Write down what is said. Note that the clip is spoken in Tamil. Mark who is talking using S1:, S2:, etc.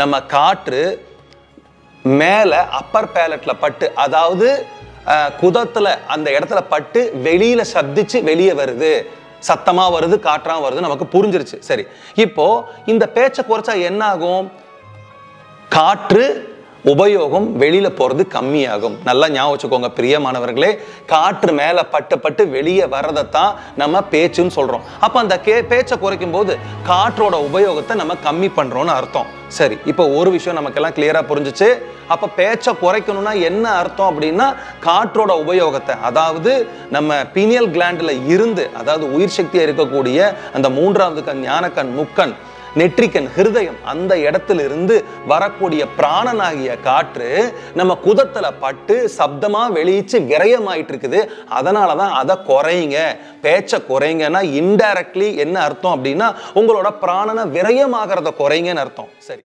S1: நம்ம காற்று மேல அப்பர் பேலட்ல பட்டு, அதாவது குதத்துல அந்த இடத்துல பட்டு வெளியில சப்திச்சு வெளியே வருது, சத்தமா வருது, காற்றா வருது, நமக்கு புரிஞ்சிருச்சு. சரி, இப்போ இந்த பேச்சை குறைச்சா என்ன ஆகும்? காற்று உபயோகம் வெளியில போறது கம்மியாகும். நல்லா ஞாபகம் வச்சுக்கோங்க பிரியமானவர்களே, காற்று மேல பட்டு பட்டு வெளியே வர்றதைத்தான் நம்ம பேச்சுன்னு சொல்றோம். அப்ப அந்த பேச்சை குறைக்கும் போது காற்றோட உபயோகத்தை நம்ம கம்மி பண்றோம்னு அர்த்தம். சரி, இப்போ ஒரு விஷயம் நமக்கெல்லாம் கிளியரா புரிஞ்சிச்சு. அப்ப பேச்சை குறைக்கணும்னா என்ன அர்த்தம் அப்படின்னா, காற்றோட உபயோகத்தை, அதாவது நம்ம பீனியல் கிளாண்ட்ல இருந்து, அதாவது உயிர் சக்தியா இருக்கக்கூடிய அந்த மூன்றாவது கண், ஞானக்கண், முக்கண், நெற்றிக்கண், ஹிருதயம், அந்த இடத்துல இருந்து வரக்கூடிய பிராணனாகிய காற்று நம்ம குதத்துல பட்டு சப்தமா வெளியிச்சு விரயமாயிட்டு இருக்குது. அதனாலதான் அதை குறைங்க, பேச்சை குறைங்கன்னா இன்டைரக்ட்லி என்ன அர்த்தம் அப்படின்னா, உங்களோட பிராணனை விரயமாகறத குறைங்கன்னு அர்த்தம். சரி.